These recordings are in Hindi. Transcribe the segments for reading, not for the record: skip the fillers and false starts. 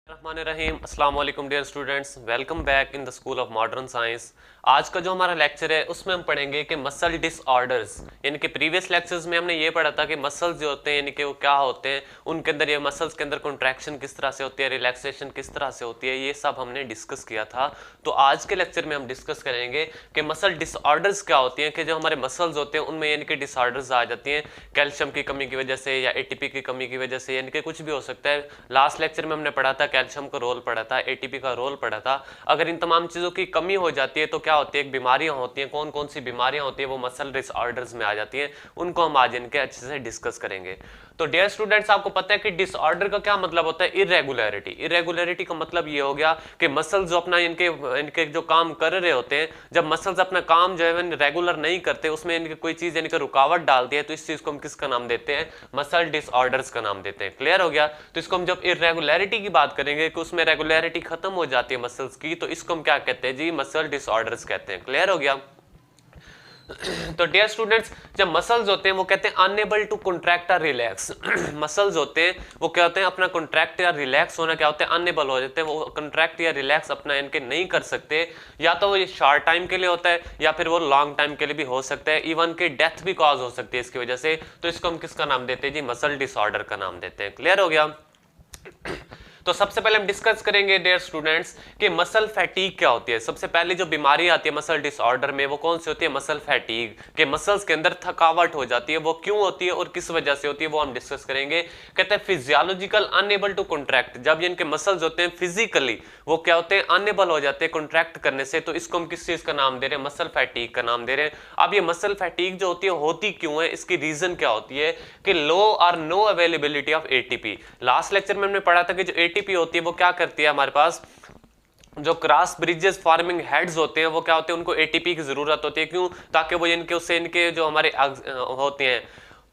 रहीम अस्सलाम वालेकुम dear students, welcome back in the school of modern science. आज का जो हमारा लेक्चर है उसमें हम पढ़ेंगे कि मसल डिसऑर्डर्स, यानी कि प्रीवियस लेक्चर्स में हमने ये पढ़ा था कि मसल्स जो होते हैं यानी कि वो क्या होते हैं, उनके अंदर ये मसल्स के अंदर कॉन्ट्रैक्शन किस तरह से होती है, रिलैक्सेशन किस तरह से होती है, ये सब हमने डिस्कस किया था। तो आज के लेक्चर में हम डिस्कस करेंगे कि मसल डिसऑर्डर्स क्या होती हैं, कि जो हमारे मसल्स होते हैं उनमें यानी कि डिसऑर्डर्स आ जाती हैं कैल्शियम की कमी की वजह से या एटीपी की कमी की वजह से, यानी कि कुछ भी हो सकता है। लास्ट लेक्चर में हमने पढ़ा था कैल्शियम का रोल पढ़ा था, एटीपी का रोल पढ़ा था। अगर इन तमाम चीजों की कमी हो जाती है तो क्या होती है, एक बीमारियां होती हैं। कौन कौन सी बीमारियां होती है वो मसल डिसऑर्डर्स में आ जाती हैं, उनको हम आज इनके अच्छे से डिस्कस करेंगे। तो डियर स्टूडेंट्स, आपको पता है कि डिसऑर्डर का क्या मतलब होता है, इरेगुलरिटी। इरेगुलरिटी का मतलब ये हो गया कि मसल्स जो अपना इनके जो काम कर रहे होते हैं, जब मसल्स अपना काम जो है रेगुलर नहीं करते, उसमें इनकी कोई चीज यानी कि रुकावट डालती है, तो इस चीज को हम किसका नाम देते हैं, मसल डिसऑर्डर्स का नाम देते हैं। क्लियर हो गया। तो इसको हम जब इरेगुलरिटी की बात करेंगे कि उसमें रेगुलरिटी खत्म हो जाती है मसल्स की, तो इसको हम क्या कहते हैं जी, मसल डिसऑर्डर्स कहते हैं। क्लियर हो गया। तो डियर स्टूडेंट्स, जब मसल्स होते हैं वो कहते हैं अनएबल टू कॉन्ट्रैक्ट और रिलैक्स। मसल्स होते हैं वो क्या होते हैं, अपना कॉन्ट्रैक्ट या रिलैक्स होना क्या होते हैं, अनएबल हो जाते हैं। वो कॉन्ट्रैक्ट या रिलैक्स अपना इनके नहीं कर सकते, या तो वो ये शॉर्ट टाइम के लिए होता है या फिर वो लॉन्ग टाइम के लिए भी हो सकता है। इवन की डेथ भी कॉज हो सकती है इसकी वजह से। तो इसको हम किसका नाम देते हैं जी, मसल डिसऑर्डर का नाम देते हैं। क्लियर हो गया। तो सबसे पहले हम डिस्कस करेंगे डियर स्टूडेंट्स कि मसल फैटीग क्या होती है। सबसे पहले जो बीमारी आती है मसल डिसऑर्डर में वो कौन सी होती है, मसल फैटीग, के मसल्स के अंदर थकावट हो जाती है। वो क्यों होती है और किस वजह से होती है वो हम डिस्कस करेंगे। कहते हैं फिजियोलॉजिकल अनएबल टू कॉन्ट्रैक्ट, जब इनके मसल्स होते हैं फिजिकली वो क्या होते हैं, अनएबल हो जाते हैं कॉन्ट्रैक्ट करने से, तो इसको हम किस चीज का नाम दे रहे हैं, मसल फैटीग का नाम दे रहे हैं। अब ये मसल फैटीग जो होती है होती क्यों है, इसकी रीजन क्या होती है कि लो और no availability of ATP. Last lecture में हमने पढ़ा था कि जो एटीपी होती है वो क्या करती है, हमारे पास जो क्रॉस ब्रिजेस फॉर्मिंग हेड्स होते हैं वो क्या होते हैं, उनको एटीपी की जरूरत होती है। क्यों, ताकि वो इनके उससे इनके जो हमारे होते हैं,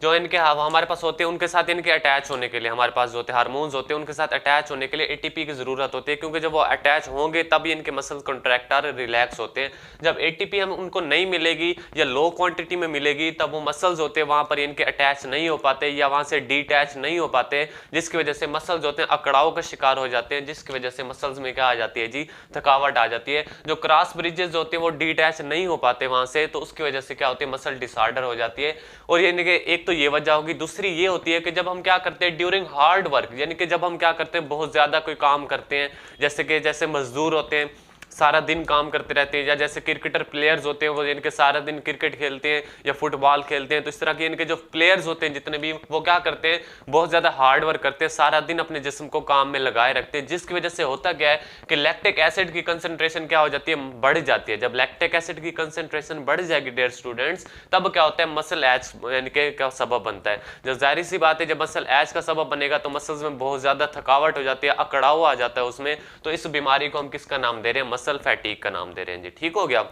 जो इनके हमारे पास होते हैं, उनके साथ इनके अटैच होने के लिए, हमारे पास जो होते हैं हार्मोन्स होते हैं, उनके साथ अटैच होने के लिए एटीपी की जरूरत होती है। क्योंकि जब वो अटैच होंगे तभी इनके मसल कॉन्ट्रैक्ट और रिलैक्स होते हैं। जब एटीपी हम उनको नहीं मिलेगी या लो क्वांटिटी में मिलेगी, तब वो मसल्स होते हैं वहां पर इनके अटैच नहीं हो पाते या वहां से डिटैच नहीं हो पाते, जिसकी वजह से मसल्स होते हैं अकड़ाव का शिकार हो जाते हैं, जिसकी वजह से मसल्स में क्या आ जाती है जी, थकावट आ जाती है। जो क्रॉस ब्रिजेस होते हैं वो डिटैच नहीं हो पाते वहां से, तो उसकी वजह से क्या होती है, मसल डिसऑर्डर हो जाती है। और ये एक तो ये वजह होगी, दूसरी ये होती है कि जब हम क्या करते हैं ड्यूरिंग हार्ड वर्क, यानी कि जब हम क्या करते हैं, बहुत ज्यादा कोई काम करते हैं, जैसे मजदूर होते हैं सारा दिन काम करते रहते हैं, या जैसे क्रिकेटर प्लेयर्स होते हैं वो इनके सारा दिन क्रिकेट खेलते हैं या फुटबॉल खेलते हैं, तो इस तरह के इनके जो प्लेयर्स होते हैं जितने भी, वो क्या करते हैं, बहुत ज्यादा हार्ड वर्क करते हैं, सारा दिन अपने जिस्म को काम में लगाए रखते हैं, जिसकी वजह से होता क्या है कि लैक्टिक एसिड की कंसंट्रेशन क्या हो जाती है, बढ़ जाती है। जब लैक्टिक एसिड की कंसंट्रेशन बढ़ जाएगी डियर स्टूडेंट्स, तब क्या होता है, मसल एच यानी कि का सबब बनता है। जो जाहिर सी बात है, जब मसल एच का सबब बनेगा तो मसल्स में बहुत ज्यादा थकावट हो जाती है, अकड़ाव आ जाता है उसमें, तो इस बीमारी को हम किसका नाम दे रहे हैं, मसल फैटीग का नाम दे रहे हैं जी। ठीक हो गया।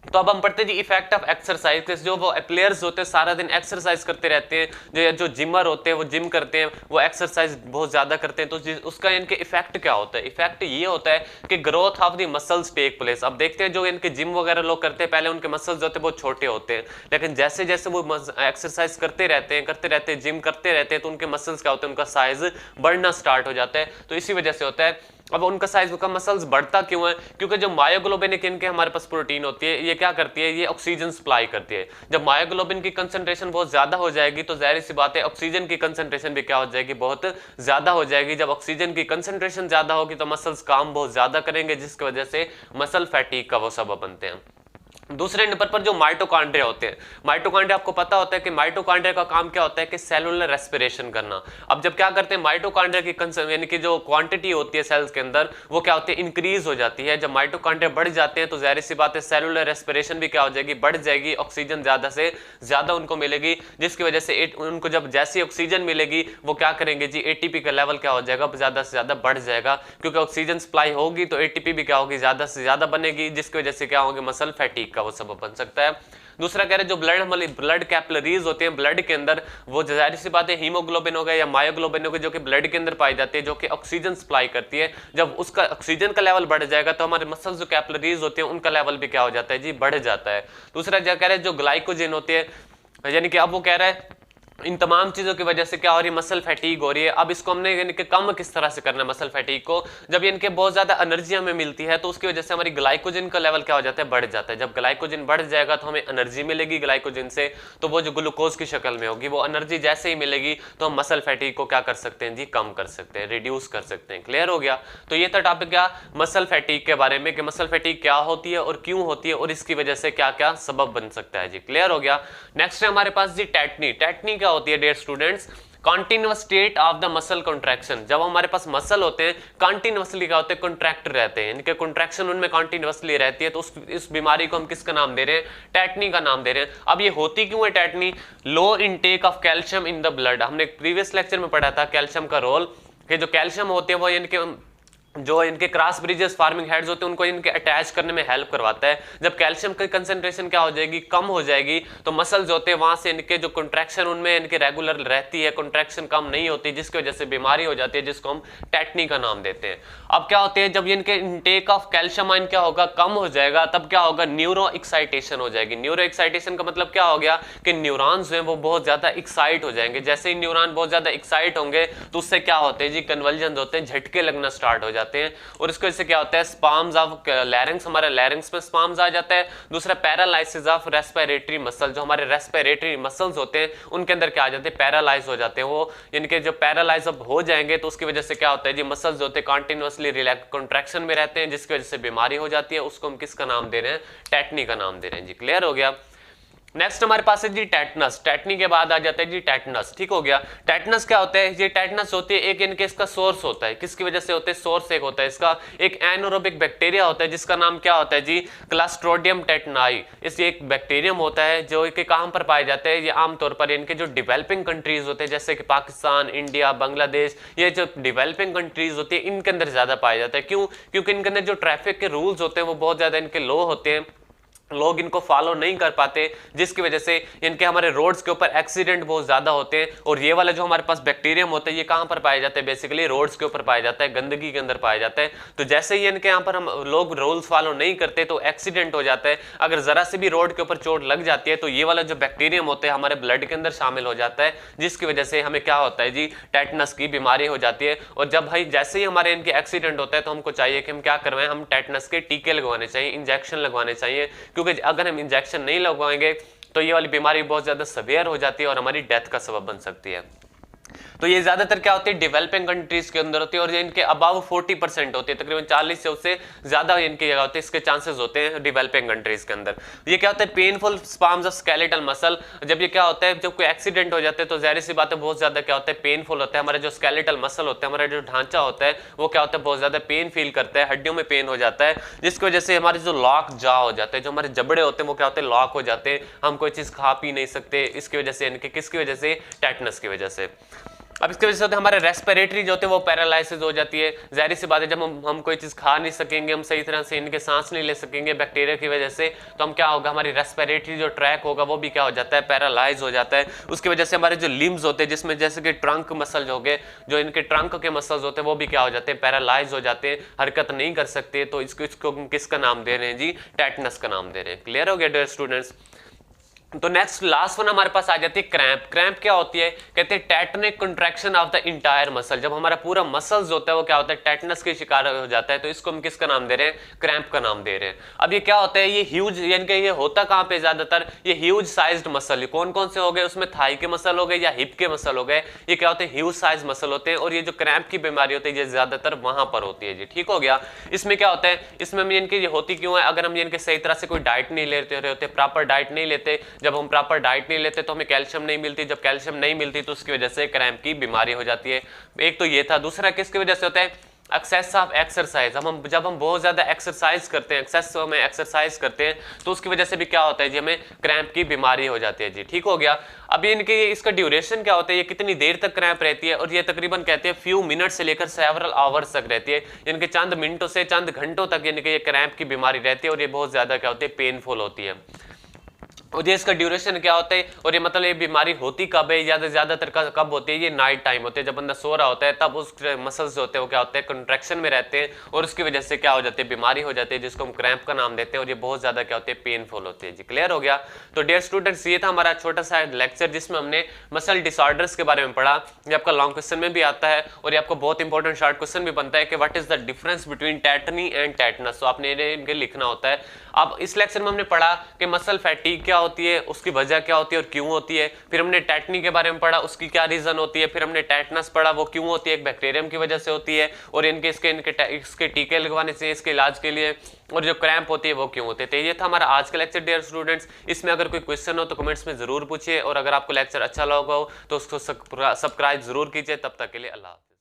तो अब हम पढ़ते हैं जी इफेक्ट ऑफ एक्सरसाइज। जो वो प्लेयर्स होते हैं सारा दिन एक्सरसाइज करते रहते हैं, जो जिमर होते हैं वो जिम करते हैं, वो एक्सरसाइज बहुत ज्यादा करते हैं, तो उसका इनके इफेक्ट क्या होता है, इफेक्ट ये होता है कि growth of the muscles take place. अब देखते हैं जो इनके जिम वगैरह लोग करते हैं, पहले उनके मसल्स होते हैं बहुत छोटे होते हैं, लेकिन जैसे जैसे वो एक्सरसाइज करते रहते हैं जिम करते रहते हैं, तो उनके मसल्स क्या होते हैं, उनका साइज बढ़ना स्टार्ट हो जाता है। तो इसी वजह से होता है। अब उनका साइज का मसल्स बढ़ता क्यों है, क्योंकि जो मायोग्लोबिन इनके हमारे पास प्रोटीन होती है, ये क्या करती है, ये ऑक्सीजन सप्लाई करती है। जब मायोग्लोबिन की कंसंट्रेशन बहुत ज्यादा हो जाएगी तो जाहिर सी बात है ऑक्सीजन की कंसंट्रेशन भी क्या हो जाएगी, बहुत ज्यादा हो जाएगी। जब ऑक्सीजन की कंसंट्रेशन ज्यादा होगी तो मसल्स काम बहुत ज्यादा करेंगे, जिसकी वजह से मसल फैटीग का वो सबब बनते हैं। दूसरे नंबर पर जो माइटोकॉन्ड्रिया होते हैं, माइटोकॉन्ड्रिया आपको पता होता है कि माइटोकॉन्ड्रिया का काम क्या होता है कि सेलुलर रेस्पिरेशन करना। अब जब क्या करते हैं, माइटोकॉन्ड्रिया की यानी कि जो क्वांटिटी होती है सेल्स के अंदर वो क्या होती है, इंक्रीज हो जाती है। जब माइटोकॉन्ड्रिया बढ़ जाते हैं तो जाहिर सी बात है सेलुलर रेस्पिरेशन भी क्या हो जाएगी, बढ़ जाएगी, ऑक्सीजन ज्यादा से ज्यादा उनको मिलेगी, जिसकी वजह से उनको जब जैसी ऑक्सीजन मिलेगी वो क्या करेंगे जी, एटीपी का लेवल क्या हो जाएगा, ज्यादा से ज्यादा बढ़ जाएगा। क्योंकि ऑक्सीजन सप्लाई होगी तो एटीपी भी क्या होगी, ज्यादा से ज्यादा बनेगी, जिसकी वजह से क्या होगी, मसल फैटीग का वो सबब बन सकता है। दूसरा कह रहे जो ब्लड कैपिलरीज होते हैं ब्लड के अंदर, वो जाहिर सी बात है हीमोग्लोबिन हो गया या मायोग्लोबिन हो गया, जो कि ब्लड के अंदर पाई जाती है, जो कि ऑक्सीजन सप्लाई करती है। जब उसका ऑक्सीजन का लेवल बढ़ जाएगा तो हमारे मसल्स जो कैपिलरीज होते हैं उनका लेवल भी क्या हो जाता है जी, बढ़ जाता है। दूसरा कह रहे जो ग्लाइकोजन होते हैं, यानी कि अब वो कह रहा है इन तमाम चीजों की वजह से क्या हो रही है, मसल फैटीग हो रही है। अब इसको हमने इनके कम किस तरह से करना है मसल फैटीग को, जब इनके बहुत ज्यादा एनर्जी हमें मिलती है तो उसकी वजह से हमारी ग्लाइकोजन का लेवल क्या हो जाता है, बढ़ जाता है। जब ग्लाइकोजन बढ़ जाएगा तो हमें एनर्जी मिलेगी ग्लाइकोजन से, तो वो जो ग्लूकोज की शक्ल में होगी, वो एनर्जी जैसे ही मिलेगी तो हम मसल फैटीग को क्या कर सकते हैं जी, कम कर सकते हैं, रिड्यूस कर सकते हैं। क्लियर हो गया। तो ये था टॉपिक क्या, मसल फैटीग के बारे में, कि मसल फैटीग क्या होती है और क्यों होती है और इसकी वजह से क्या क्या सबब बन सकता है जी। क्लियर हो गया। नेक्स्ट है हमारे पास जी टेटनी। टेटनी क्या होती है dear students, continuous state of the muscle contraction. जब हमारे पास मसल होते हैं कॉन्टिन्यूअसली क्या होते हैं, कॉन्ट्रैक्ट रहते हैं, इनके कॉन्ट्रैक्शन उनमें कॉन्टिन्यूअसली रहती है, तो इस बीमारी को हम किसका नाम दे रहे हैं, टेटनी का नाम दे रहे हैं। अब ये होती क्यों है tetani, low intake of calcium in the blood. हमने प्रीवियस लेक्चर में पढ़ा था कैल्शियम का रोल, कि जो कैल्शियम होते हैं वो इनके जो इनके क्रॉस ब्रिजेस फार्मिंग हेड्स होते हैं उनको इनके अटैच करने में हेल्प करवाता है। जब कैल्शियम की कंसंट्रेशन क्या हो जाएगी, कम हो जाएगी, तो मसल्स होते हैं वहां से इनके जो कॉन्ट्रैक्शन उनमें इनके रेगुलर रहती है, कॉन्ट्रैक्शन कम नहीं होती, जिसकी वजह से बीमारी हो जाती है, जिसको हम टेटनी का नाम देते हैं। अब क्या होते हैं, जब इनके इनटेक ऑफ कैल्शियम आयन क्या होगा, कम हो जाएगा, तब क्या होगा, न्यूरो एक्साइटेशन हो जाएगी। न्यूरो एक्साइटेशन का मतलब क्या हो गया कि न्यूरॉन्स जो है वो बहुत ज्यादा एक्साइट हो जाएंगे। जैसे ही न्यूरॉन बहुत ज्यादा एक्साइट होंगे तो उससे क्या होते हैं जी, कन्वल्जन होते हैं, झटके लगना स्टार्ट हो जाते हैं, और इसकी वजह से क्या होता है, स्पाम्स ऑफ लैरिंग्स, हमारे लैरिंग्स में स्पाम्स आ जाता है। दूसरा पैरालाइसिस ऑफ रेस्पिरेटरी मसल, जो हमारे रेस्पिरेटरी मसल्स होते हैं उनके अंदर क्या आ जाते हैं, पैरालाइज हो जाते हैं। वो इनके जो पैरालाइज अब हो जाएंगे तो उसकी वजह से क्या होता है जी, मसल्स होते हैं कॉन्टिन्यूअसली रिलैक्स कॉन्ट्रैक्शन में रहते हैं, जिसकी वजह से बीमारी हो जाती है। उसको हम किसका नाम दे रहे हैं, टेटनी का नाम दे रहे हैं जी। क्लियर हो गया। नेक्स्ट हमारे पास है जी टेटनस। टेटनी के बाद आ जाता है जी टेटनस। ठीक हो गया। टेटनस क्या होता है, ये टेटनस होती है एक इनके इसका सोर्स होता है, किसकी वजह से होता है, सोर्स एक होता है इसका, एक एनोरोबिक बैक्टीरिया होता है जिसका नाम क्या होता है जी, क्लास्ट्रोडियम टेटनाई। इस एक बैक्टीरियम होता है जो कि कहां पर पाए जाते हैं, ये आमतौर पर इनके जो डेवलपिंग कंट्रीज होते हैं जैसे कि पाकिस्तान, इंडिया, बांग्लादेश, ये जो डेवलपिंग कंट्रीज होती है इनके अंदर ज्यादा पाया जाता है। क्यों, क्योंकि इनके अंदर जो ट्रैफिक के रूल्स होते हैं वो बहुत ज्यादा इनके लो होते हैं, लोग इनको फॉलो नहीं कर पाते, जिसकी वजह से इनके हमारे रोड्स के ऊपर एक्सीडेंट बहुत ज्यादा होते हैं। और ये वाला जो हमारे पास बैक्टीरियम होता है ये कहां पर पाया जाता है, बेसिकली रोड्स के ऊपर पाया जाता है, गंदगी के अंदर पाया जाता है। तो जैसे ही इनके यहाँ पर हम लोग रूल्स फॉलो नहीं करते तो एक्सीडेंट हो जाता है। अगर जरा से भी रोड के ऊपर चोट लग जाती है तो ये वाला जो बैक्टीरियम होता है हमारे ब्लड के अंदर शामिल हो जाता है, जिसकी वजह से हमें क्या होता है जी, टेटनस की बीमारी हो जाती है। और जब भाई जैसे ही हमारे इनके एक्सीडेंट होता है तो हमको चाहिए कि हम क्या करवाएं, हम टेटनस के टीके लगवाने चाहिए, इंजेक्शन लगवाने चाहिए, क्योंकि अगर हम इंजेक्शन नहीं लगवाएंगे तो ये वाली बीमारी बहुत ज्यादा सीवियर हो जाती है और हमारी डेथ का सबब बन सकती है। तो ये ज्यादातर क्या होती है, डेवलपिंग कंट्रीज के अंदर होती है, और ये इनके अबव 40% होती है, तकरीबन 40 से उससे ज्यादा इनके जगह होते हैं, इसके चांसेस होते हैं डेवलपिंग कंट्रीज के अंदर। ये क्या होता है, पेनफुल स्पाम्स ऑफ स्केलेटल मसल। जब ये क्या होता है, जब कोई एक्सीडेंट हो जाता है तो जाहिर सी बात है बहुत ज्यादा क्या होता है, पेनफुल होता है। हमारा जो स्केलेटल मसल होता है, हमारा जो ढांचा होता है वो क्या होता है, बहुत ज्यादा पेन फील करता है, हड्डियों में पेन हो जाता है, जिसकी वजह से हमारे जो लॉक जा हो जाते हैं, जो हमारे जबड़े होते हैं वो क्या होते हैं, लॉक हो जाते हैं, हम कोई चीज खा पी नहीं सकते। इसकी वजह से इनके किसकी वजह से, टेटनस की वजह से। अब इसकी वजह से हमारे रेस्पिरेटरी जो होते हैं वो पैरालाइसिस हो जाती है। जाहिर सी बात है जब हम कोई चीज खा नहीं सकेंगे, हम सही तरह से इनके सांस नहीं ले सकेंगे बैक्टीरिया की वजह से, तो हम क्या होगा, हमारी रेस्पिरेटरी जो ट्रैक होगा वो भी क्या हो जाता है, पैरालाइज हो जाता है। उसकी वजह से हमारे जो लिम्स होते हैं, जिसमें जैसे कि ट्रंक मसल हो गए, जो इनके ट्रंक के मसल्स होते हैं वो भी क्या हो जाते हैं, पैरालाइज हो जाते हैं, हरकत नहीं कर सकते। तो इसको किसका नाम दे रहे हैं जी, टेटनस का नाम दे रहे हैं। क्लियर हो गया डियर स्टूडेंट्स। तो नेक्स्ट लास्ट वन हमारे पास आ जाती है क्रैम्प। क्रैम्प क्या होती है, कहते हैं टेटनिक contraction of the entire muscle. जब हमारा पूरा मसल्स होता है वो क्या होता है, टेटनस के शिकार हो जाता है, तो इसको हम किसका नाम दे रहे हैं, क्रैम्प का नाम दे रहे हैं। अब ये क्या होता है, ये ह्यूज, यानी कि ये होता कहां पे ज्यादातर, ये ह्यूज साइज्ड मसल, कौन कौन से हो गए, उसमें थाई के मसल हो गए या हिप के मसल हो गए, ये क्या होते हैं, ह्यूज साइज मसल होते हैं। और ये जो क्रैम्प की बीमारी होती है ये ज्यादातर वहां पर होती है जी। ठीक हो गया। इसमें क्या होता है, इसमें इनकी ये होती क्यों है, अगर हम इनके सही तरह से कोई डाइट नहीं लेते होते, प्रॉपर डाइट नहीं लेते, जब हम प्रॉपर डाइट नहीं लेते तो हमें कैल्शियम नहीं मिलती, जब कैल्शियम नहीं मिलती तो उसकी वजह से क्रैम्प की बीमारी हो जाती है। एक तो ये था। दूसरा किसकी वजह से होता है, एक्सेस ऑफ एक्सरसाइज। जब हम बहुत ज्यादा एक्सरसाइज करते हैं, एक्सेस में एक्सरसाइज करते हैं तो उसकी वजह से भी क्या होता है जी, हमें क्रैम्प की बीमारी हो जाती है जी। ठीक हो गया। अब इनके इसका ड्यूरेशन क्या होता है, ये कितनी देर तक क्रैम्प रहती है, और ये तकरीबन कहते हैं फ्यू मिनट से लेकर सेवरल आवर्स तक रहती है। इनके चंद मिनटों से चंद घंटों तक इनके ये क्रैम्प की बीमारी रहती है, और ये बहुत ज्यादा क्या होती है, पेनफुल होती है। और ये इसका ड्यूरेशन क्या होता है, और ये मतलब ये बीमारी होती कब है, ज्यादातर कब होती है, ये नाइट टाइम होते है, जब बंदा सो रहा होता है तब उस मसल्स जो होते हैं वो क्या होते हैं, कंट्रैक्शन में रहते हैं, और उसकी वजह से क्या हो जाती है, बीमारी हो जाती है, जिसको हम क्रैम्प का नाम देते हैं, और ये बहुत ज्यादा क्या होते हैं, पेनफुल होती है। जी क्लियर हो गया। तो डियर स्टूडेंट्स, ये था हमारा छोटा सा लेक्चर जिसमें हमने मसल डिसऑर्डर्स के बारे में पढ़ा। ये आपका लॉन्ग क्वेश्चन में भी आता है, और ये आपको बहुत इंपॉर्टेंट शॉर्ट क्वेश्चन भी बनता है कि what is the difference between tetani and tetanus. तो आपने इनके लिखना होता है। अब इस लेक्चर में हमने पढ़ा कि मसल फैटीग क्या होती है, उसकी वजह क्या होती है और क्यों होती है। फिर हमने टेटनी के बारे में पढ़ा, उसकी क्या रीजन होती है। फिर हमने टेटनस पढ़ा, वो क्यों होती है, एक बैक्टीरियम की वजह से होती है, और इसके टीके लगवाने से इसके इलाज के लिए, और जो क्रैम्प होती है वो क्यों होते हैं। तो ये था हमारा आज का लेक्चर डियर स्टूडेंट्स। इसमें अगर कोई क्वेश्चन हो तो कमेंट्स में जरूर पूछिए, और अगर आपको लेक्चर अच्छा लगा हो तो उसको सब्सक्राइब जरूर कीजिए। तब तक के लिए अल्लाह हाफ़िज़।